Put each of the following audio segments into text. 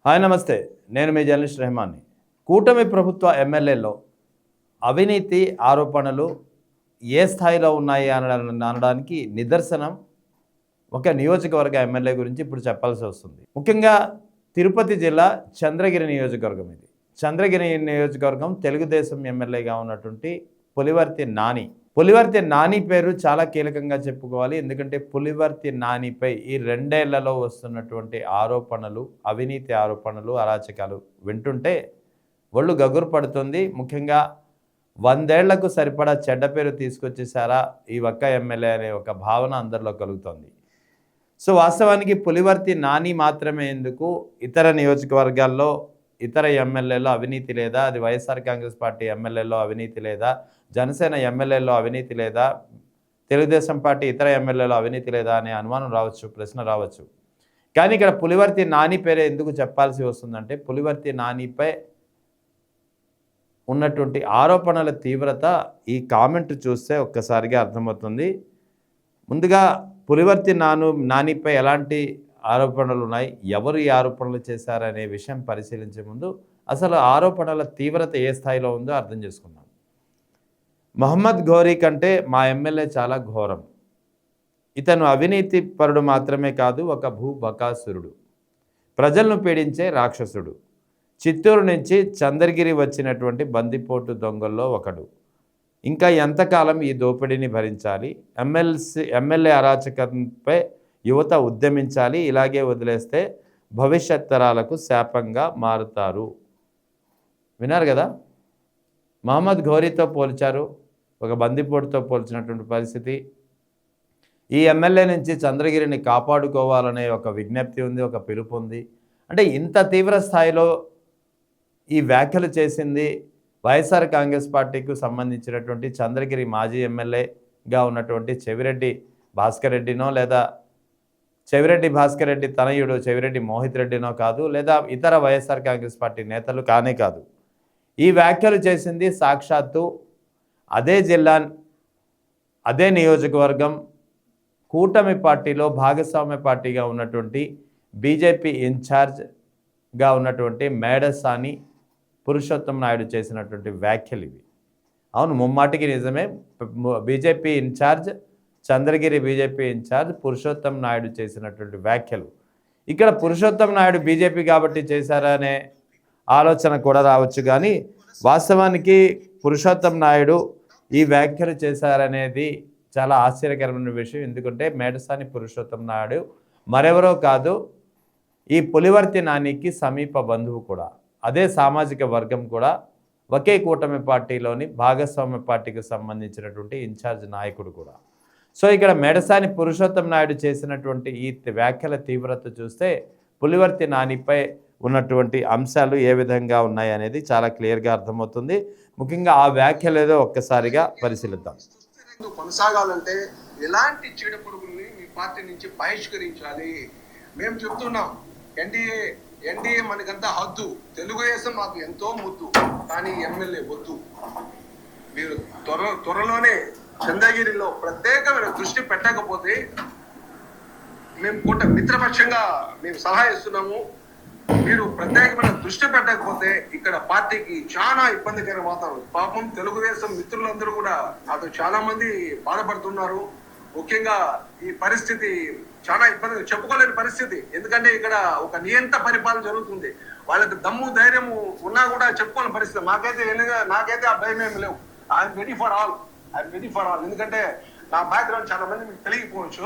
Hi నమస్తే. నేను మీ journalist రెహమాన్ని. కూటమి ప్రభుత్వ ఎమ్మెల్యేల్లో అవినీతి ఆరోపణలు ఏ స్థాయిలో ఉన్నాయి అనడానికి నిదర్శనం ఒక నియోజకవర్గ ఎమ్మెల్యే గురించి ఇప్పుడు చెప్పాల్సి వస్తుంది. ముఖ్యంగా తిరుపతి జిల్లా చంద్రగిరి నియోజకవర్గం ఇది. చంద్రగిరి నియోజకవర్గం తెలుగుదేశం ఎమ్మెల్యేగా ఉన్నటువంటి పులివర్తి నాని. పులివర్తి నాని పేరు చాలా కీలకంగా చెప్పుకోవాలి. ఎందుకంటే పులివర్తి నానిపై ఈ 2 ఏళ్లలో వస్తున్నటువంటి ఆరోపణలు, అవినీతి ఆరోపణలు, అరాచకాలు వింటుంటే ఒళ్ళు గగురు పడుతుంది. ముఖ్యంగా 100 ఏళ్లకు సరిపడా చెడ్డ పేరు తీసుకొచ్చేసారా ఈ ఒక్క ఎమ్మెల్యే అనే ఒక భావన అందరిలో కలుగుతోంది. సో వాస్తవానికి పులివర్తి నాని మాత్రమే ఎందుకు, ఇతర నియోజకవర్గాల్లో ఇతర ఎమ్మెల్యేలో అవినీతి లేదా, అది వైఎస్ఆర్ కాంగ్రెస్ పార్టీ ఎమ్మెల్యేలో అవినీతి లేదా, జనసేన ఎమ్మెల్యేలో అవినీతి లేదా, తెలుగుదేశం పార్టీ ఇతర ఎమ్మెల్యేలో అవినీతి లేదా అనే అనుమానం రావచ్చు, ప్రశ్న రావచ్చు. కానీ ఇక్కడ పులివర్తి నాని పేరే ఎందుకు చెప్పాల్సి వస్తుందంటే, పులివర్తి నానిపై ఉన్నటువంటి ఆరోపణల తీవ్రత ఈ కామెంట్ చూస్తే ఒక్కసారిగా అర్థమవుతుంది. ముందుగా పులివర్తి నానిపై ఎలాంటి ఆరోపణలు ఉన్నాయి, ఎవరు ఈ ఆరోపణలు చేశారనే విషయం పరిశీలించే ముందు అసలు ఆరోపణల తీవ్రత ఏ స్థాయిలో ఉందో అర్థం చేసుకుందాం. మహమ్మద్ ఘోరీ కంటే మా ఎమ్మెల్యే చాలా ఘోరం. ఇతను అవినీతి పరుడు మాత్రమే కాదు, ఒక భూబకాసురుడు, ప్రజలను పీడించే రాక్షసుడు. చిత్తూరు నుంచి చంద్రగిరి వచ్చినటువంటి బందిపోటు దొంగల్లో ఒకడు. ఇంకా ఎంతకాలం ఈ దోపిడీని భరించాలి? ఎమ్మెల్యే అరాచకంపై యువత ఉద్యమించాలి. ఇలాగే వదిలేస్తే భవిష్యత్ తరాలకు శాపంగా మారుతారు. విన్నారు కదా, మహమ్మద్ ఘోరీతో పోల్చారు, ఒక బందిపోటుతో పోల్చినటువంటి పరిస్థితి. ఈ ఎమ్మెల్యే నుంచి చంద్రగిరిని కాపాడుకోవాలనే ఒక విజ్ఞప్తి ఉంది, ఒక పిలుపు ఉంది. అంటే ఇంత తీవ్ర స్థాయిలో ఈ వ్యాఖ్యలు చేసింది వైఎస్ఆర్ కాంగ్రెస్ పార్టీకి సంబంధించినటువంటి చంద్రగిరి మాజీ ఎమ్మెల్యేగా ఉన్నటువంటి చెవిరెడ్డి భాస్కర్ రెడ్డినో, లేదా చెవిరెడ్డి భాస్కర్ రెడ్డి తనయుడు చెవిరెడ్డి మోహిత్ రెడ్డినో కాదు, లేదా ఇతర వైఎస్ఆర్ కాంగ్రెస్ పార్టీ నేతలు కానే కాదు. ఈ వ్యాఖ్యలు చేసింది సాక్షాత్తు అదే జిల్లా, అదే నియోజకవర్గం, కూటమి పార్టీలో భాగస్వామ్య పార్టీగా ఉన్నటువంటి బీజేపీ ఇన్ఛార్జ్గా ఉన్నటువంటి మేడసాని పురుషోత్తం నాయుడు చేసినటువంటి వ్యాఖ్యలు ఇవి. అవును, ముమ్మాటికి నిజమే. BJP incharge, Chandragiri BJP incharge Purushottam Naidu చేసినటువంటి వ్యాఖ్యలు. ఇక్కడ పురుషోత్తం నాయుడు బీజేపీ కాబట్టి చేశారనే ఆలోచన కూడా రావచ్చు. కానీ వాస్తవానికి పురుషోత్తం నాయుడు ఈ వ్యాఖ్యలు చేశారనేది చాలా ఆశ్చర్యకరమైన విషయం. ఎందుకంటే మేడసాని పురుషోత్తం నాయుడు మరెవరో కాదు, ఈ పులివర్తి నానికి సమీప బంధువు కూడా, అదే సామాజిక వర్గం కూడా, ఒకే కూటమి పార్టీలోని భాగస్వామ్య పార్టీకి సంబంధించినటువంటి ఇన్ఛార్జ్ నాయకుడు కూడా. సో ఇక్కడ మేడసాని పురుషోత్తం నాయుడు చేసినటువంటి ఈ వ్యాఖ్యల తీవ్రత చూస్తే పులివర్తి నానిపై ఉన్నటువంటి అంశాలు ఏ విధంగా ఉన్నాయి అనేది చాలా క్లియర్గా అర్థమవుతుంది. ముఖ్యంగా ఆ వ్యాఖ్యలు ఏదో ఒక్కసారిగా పరిశీలిద్దాం. కొనసాగాలంటే ఎలాంటి చీడ పురుగుల్ని మీ పార్టీ నుంచి బహిష్కరించాలి. మేము చెప్తున్నాం, ఎన్డీఏ మనకంతా హద్దు, తెలుగుదేశం మాకు ఎంతో ముద్దు, కానీ ఎమ్మెల్యే వద్దు. మీరు త్వరలోనే చంద్రగిరిలో ప్రత్యేకమైన దృష్టి పెట్టకపోతే మేము మిత్రపక్షంగా మేము సలహా ఇస్తున్నాము. మీరు ప్రత్యేకమైన దృష్టి పెట్టకపోతే ఇక్కడ పార్టీకి చాలా ఇబ్బందికర వాతావరణం. పాపం తెలుగుదేశం మిత్రులందరూ కూడా నాతో చాలా మంది బాధపడుతున్నారు. ముఖ్యంగా ఈ పరిస్థితి చాలా ఇబ్బంది, చెప్పుకోలేని పరిస్థితి. ఎందుకంటే ఇక్కడ ఒక నియంత పరిపాలన జరుగుతుంది. వాళ్ళకి దమ్ము ధైర్యము ఉన్నా కూడా చెప్పుకోలేని పరిస్థితి. నాకైతే ఆ భయం ఏమి లేవు. I'm ready for all. ఎందుకంటే నా బ్యాక్గ్రౌండ్ చాలా మంది మీకు తెలియకపోవచ్చు.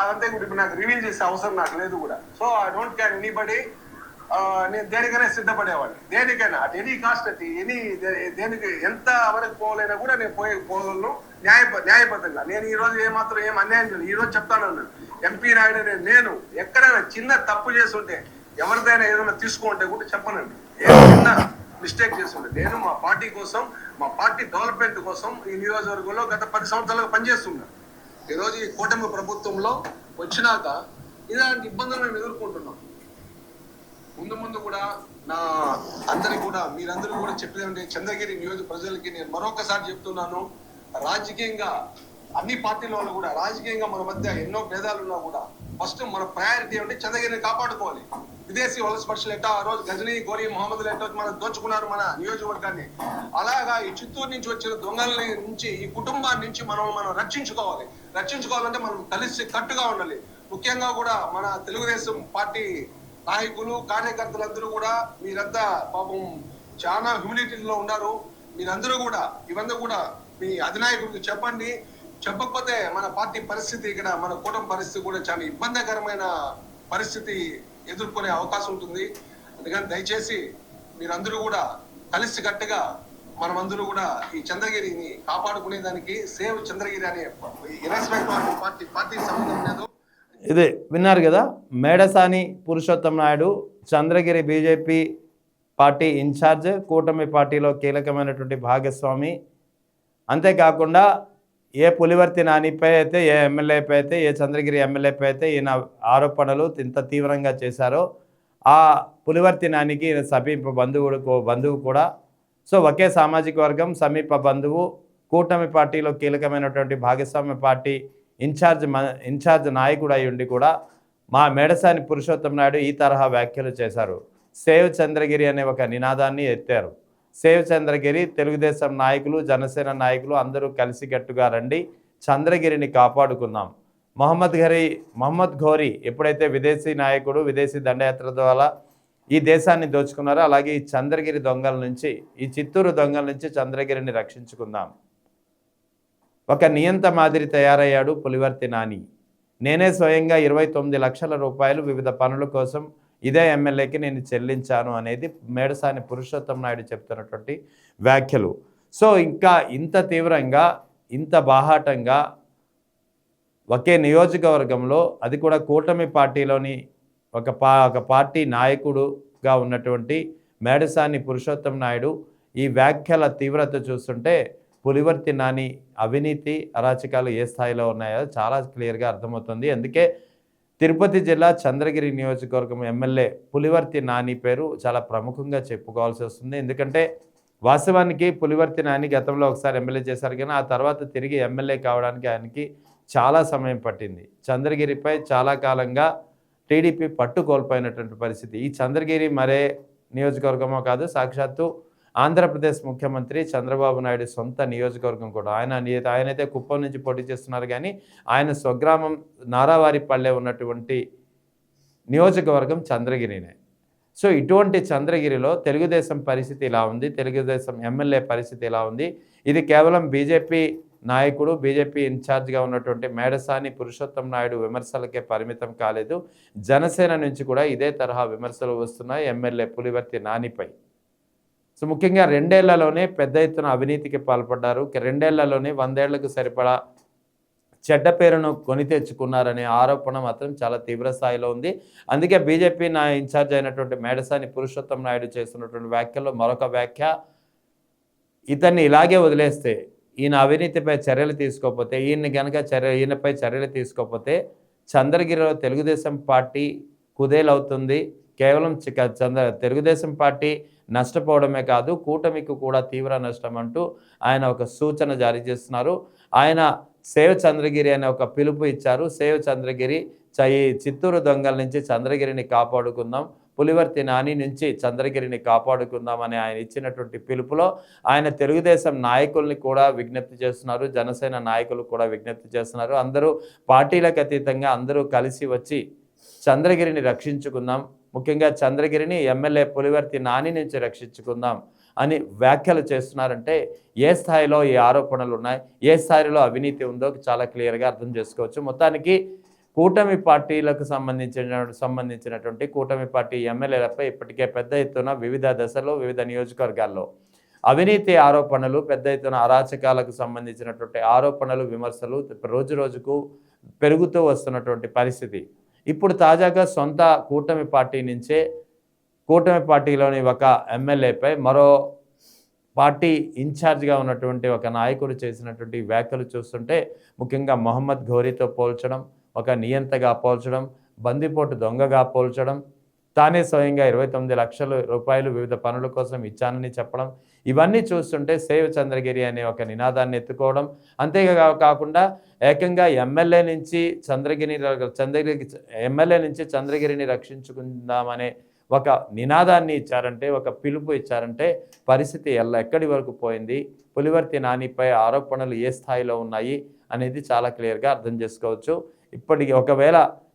అదంతా ఇప్పుడు నాకు రివీల్ చేసే అవసరం నాకు లేదు కూడా. So I don't care anybody. నేను దేనికైనా సిద్ధపడేవాడిని, దేనికైనా at any cost, at any దేనికి ఎంత వరకు పోలేనా కూడా నేను పోగలను న్యాయబద్ధంగా. నేను ఈ రోజు ఏమాత్రం ఏం అన్యాయం చేయలేదు. ఈ రోజు చెప్తాను, ఎంపీ నాయుడు నేను ఎక్కడైనా చిన్న తప్పు చేస్తుంటే, ఎవరిదైనా ఏదైనా తీసుకుంటే కూడా చెప్పనండి. చిన్న మిస్టేక్ చేస్తుంటే నేను మా పార్టీ కోసం, మా పార్టీ డెవలప్మెంట్ కోసం ఈ నియోజకవర్గంలో గత 10 సంవత్సరాలుగా పనిచేస్తున్నాను. ఈరోజు ఈ కూటమి ప్రభుత్వంలో వచ్చినాక ఇలాంటి ఇబ్బందులు మేము ఎదుర్కొంటున్నాం. ముందు కూడా నా అందరికి కూడా, మీరందరూ కూడా చెప్పేదంటే చంద్రగిరి నియోజక ప్రజలకి నేను మరొకసారి చెప్తున్నాను, రాజకీయంగా అన్ని పార్టీల వాళ్ళు కూడా రాజకీయంగా మన మధ్య ఎన్నో భేదాలు ఉన్నా కూడా ఫస్ట్ మన ప్రయారిటీ అంటే చంద్రగిరిని కాపాడుకోవాలి. విదేశీ వలస పక్షులు ఎట్టా ఆ రోజు గజనీ గోరీ మొహమ్మదులు ఎట్టా మనం దోచుకున్నారు మన నియోజకవర్గాన్ని. అలాగా ఈ చిత్తూరు నుంచి వచ్చిన దొంగల నుంచి, ఈ కుటుంబాన్ని నుంచి మనం రక్షించుకోవాలంటే మనం కలిసి కట్టుగా ఉండాలి. ముఖ్యంగా కూడా మన తెలుగుదేశం పార్టీ నాయకులు కార్యకర్తలందరూ కూడా మీరంతా పాపం చాలా హ్యూమిలిటీలో ఉన్నారు. మీరందరూ కూడా ఇవన్నీ కూడా మీ అధినాయకుడికి చెప్పండి. చెప్పకపోతే మన పార్టీ పరిస్థితి, ఇక్కడ మన కూటమి పరిస్థితి కూడా చాలా ఇబ్బందికరమైన పరిస్థితి ఎదుర్కొనే అవకాశం ఉంటుంది. అందుకని దయచేసి మీరందరూ కూడా కలిసికట్టుగా మనమందరూ కూడా ఈ చంద్రగిరిని కాపాడుకునే దానికి సేవ్ చంద్రగిరి అనే పార్టీ సంబంధం లేదు. ఇదే విన్నారు కదా, Medasani Purushottam Naidu Chandragiri BJP party incharge, కూటమి పార్టీలో కీలకమైనటువంటి భాగస్వామి. అంతేకాకుండా ఏ పులివర్తి నానిపై అయితే, ఏ ఎమ్మెల్యేపై అయితే, ఏ చంద్రగిరి ఎమ్మెల్యేపై అయితే ఈయన ఆరోపణలు ఇంత తీవ్రంగా చేశారో ఆ పులివర్తి నానికి ఈయన సమీప బంధువు కూడా. సో ఒకే సామాజిక వర్గం, సమీప బంధువు, కూటమి పార్టీలో కీలకమైనటువంటి భాగస్వామ్య పార్టీ ఇన్ఛార్జ్ నాయకుడు అయి ఉండి కూడా మా మేడసాని పురుషోత్తం నాయుడు ఈ తరహా వ్యాఖ్యలు చేశారు. సేవ్ చంద్రగిరి అనే ఒక నినాదాన్ని ఎత్తారు. సేవ్ చంద్రగిరి, తెలుగుదేశం నాయకులు, జనసేన నాయకులు అందరూ కలిసికట్టుగా రండి, చంద్రగిరిని కాపాడుకుందాం. మహమ్మద్ ఘోరీ ఎప్పుడైతే విదేశీ నాయకుడు విదేశీ దండయాత్ర ద్వారా ఈ దేశాన్ని దోచుకున్నారో, అలాగే ఈ చంద్రగిరి దొంగల నుంచి, ఈ చిత్తూరు దొంగల నుంచి చంద్రగిరిని రక్షించుకుందాం. ఒక నియంత మాదిరి తయారయ్యాడు పులివర్తి నాని. నేనే స్వయంగా 29 లక్షల రూపాయలు వివిధ పనుల కోసం ఇదే ఎమ్మెల్యేకి నేను చెల్లించాను అనేది మేడసాని పురుషోత్తం నాయుడు చెప్తున్నటువంటి వ్యాఖ్యలు. సో ఇంకా ఇంత తీవ్రంగా, ఇంత బాహాటంగా ఒకే నియోజకవర్గంలో, అది కూడా కూటమి పార్టీలోని ఒక పార్టీ నాయకుడుగా ఉన్నటువంటి మేడసాని పురుషోత్తం నాయుడు ఈ వ్యాఖ్యల తీవ్రత చూస్తుంటే పులివర్తి నాని అవినీతి అరాచకాలు ఏ స్థాయిలో ఉన్నాయో చాలా క్లియర్గా అర్థమవుతుంది. అందుకే తిరుపతి జిల్లా చంద్రగిరి నియోజకవర్గం ఎమ్మెల్యే పులివర్తి నాని పేరు చాలా ప్రముఖంగా చెప్పుకోవాల్సి వస్తుంది. ఎందుకంటే వాస్తవానికి పులివర్తి నాని గతంలో ఒకసారి ఎమ్మెల్యే చేశారు, కానీ ఆ తర్వాత తిరిగి ఎమ్మెల్యే కావడానికి ఆయనకి చాలా సమయం పట్టింది. చంద్రగిరిపై చాలా కాలంగా టీడీపీ పట్టు కోల్పోయినటువంటి పరిస్థితి. ఈ చంద్రగిరి మరే నియోజకవర్గమో కాదు, సాక్షాత్తు ఆంధ్రప్రదేశ్ ముఖ్యమంత్రి చంద్రబాబు నాయుడు సొంత నియోజకవర్గం కూడా. ఆయనైతే కుప్పం నుంచి పోటీ చేస్తున్నారు, కానీ ఆయన స్వగ్రామం నారావారిపల్లె ఉన్నటువంటి నియోజకవర్గం చంద్రగిరినే. సో ఇటువంటి చంద్రగిరిలో తెలుగుదేశం పరిస్థితి ఇలా ఉంది, తెలుగుదేశం ఎమ్మెల్యే పరిస్థితి ఇలా ఉంది. ఇది కేవలం బీజేపీ నాయకుడు, బీజేపీ ఇన్ఛార్జ్గా ఉన్నటువంటి మేడసాని పురుషోత్తం నాయుడు విమర్శలకే పరిమితం కాలేదు. జనసేన నుంచి కూడా ఇదే తరహా విమర్శలు వస్తున్నాయి ఎమ్మెల్యే పులివర్తి నానిపై. సో ముఖ్యంగా 2 ఏళ్లలోనే పెద్ద ఎత్తున అవినీతికి పాల్పడ్డారు. 2 ఏళ్లలోనే 100 ఏళ్లకు సరిపడా చెడ్డ పేరును కొని తెచ్చుకున్నారనే ఆరోపణ మాత్రం చాలా తీవ్ర స్థాయిలో ఉంది. అందుకే బీజేపీ ఇన్ఛార్జ్ అయినటువంటి మేడసాని పురుషోత్తం నాయుడు చేస్తున్నటువంటి వ్యాఖ్యల్లో మరొక వ్యాఖ్య, ఇతన్ని ఇలాగే వదిలేస్తే, ఈయన అవినీతిపై చర్యలు తీసుకోకపోతే, ఈయనపై చర్యలు తీసుకోకపోతే చంద్రగిరిలో తెలుగుదేశం పార్టీ కుదేలవుతుంది. కేవలం తెలుగుదేశం పార్టీ నష్టపోవడమే కాదు, కూటమికి కూడా తీవ్ర నష్టం అంటూ ఆయన ఒక సూచన జారీ చేస్తున్నారు. ఆయన సేవ్ చంద్రగిరి అనే ఒక పిలుపు ఇచ్చారు. సేవ్ చంద్రగిరి, చిత్తూరు దొంగల నుంచి చంద్రగిరిని కాపాడుకుందాం, పులివర్తి నాని నుంచి చంద్రగిరిని కాపాడుకుందాం అని ఆయన ఇచ్చినటువంటి పిలుపులో ఆయన తెలుగుదేశం నాయకుల్ని కూడా విజ్ఞప్తి చేస్తున్నారు, జనసేన నాయకులు కూడా విజ్ఞప్తి చేస్తున్నారు. అందరూ పార్టీలకు అతీతంగా అందరూ కలిసి వచ్చి చంద్రగిరిని రక్షించుకుందాం, ముఖ్యంగా చంద్రగిరిని ఎమ్మెల్యే పులివర్తి నాని నుంచి రక్షించుకుందాం అని వ్యాఖ్యలు చేస్తున్నారంటే ఏ స్థాయిలో ఈ ఆరోపణలు ఉన్నాయి, ఏ స్థాయిలో అవినీతి ఉందో చాలా క్లియర్గా అర్థం చేసుకోవచ్చు. మొత్తానికి కూటమి పార్టీలకు సంబంధించినటువంటి కూటమి పార్టీ ఎమ్మెల్యేలపై ఇప్పటికే పెద్ద ఎత్తున వివిధ దశల్లో, వివిధ నియోజకవర్గాల్లో అవినీతి ఆరోపణలు, పెద్ద ఎత్తున అరాచకాలకు సంబంధించినటువంటి ఆరోపణలు, విమర్శలు రోజు రోజుకు పెరుగుతూ వస్తున్నటువంటి పరిస్థితి. ఇప్పుడు తాజాగా సొంత కూటమి పార్టీ నుంచే, కూటమి పార్టీలోని ఒక ఎమ్మెల్యేపై మరో పార్టీ ఇన్ఛార్జ్గా ఉన్నటువంటి ఒక నాయకుడు చేసినటువంటి వ్యాఖ్యలు చూస్తుంటే, ముఖ్యంగా మహమ్మద్ ఘోరీతో పోల్చడం, ఒక నియంతగా పోల్చడం, బందిపోటు దొంగగా పోల్చడం, తానే స్వయంగా 29 లక్షల రూపాయలు వివిధ పనుల కోసం ఇచ్చానని చెప్పడం, ఇవన్నీ చూస్తుంటే సేవ్ చంద్రగిరి అనే ఒక నినాదాన్ని ఎత్తుకోవడం, కాకుండా ఏకంగా ఎమ్మెల్యే నుంచి చంద్రగిరిని రక్షించుకుందామనే ఒక నినాదాన్ని ఇచ్చారంటే, ఒక పిలుపు ఇచ్చారంటే పరిస్థితి ఎక్కడి వరకు పోయింది, పులివర్తి నానిపై ఆరోపణలు ఏ స్థాయిలో ఉన్నాయి అనేది చాలా క్లియర్గా అర్థం చేసుకోవచ్చు.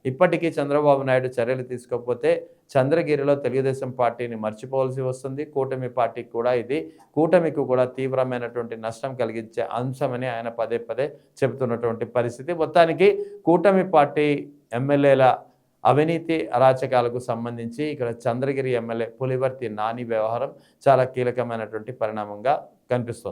ఇప్పటికీ చంద్రబాబు నాయుడు చర్యలు తీసుకోకపోతే చంద్రగిరిలో తెలుగుదేశం పార్టీని మర్చిపోవాల్సి వస్తుంది. కూటమికి కూడా తీవ్రమైనటువంటి నష్టం కలిగించే అంశమని ఆయన పదే పదే చెబుతున్నటువంటి పరిస్థితి. మొత్తానికి కూటమి పార్టీ ఎమ్మెల్యేల అవినీతి అరాచకాలకు సంబంధించి ఇక్కడ చంద్రగిరి ఎమ్మెల్యే పులివర్తి నాని వ్యవహారం చాలా కీలకమైనటువంటి పరిణామంగా కనిపిస్తోంది.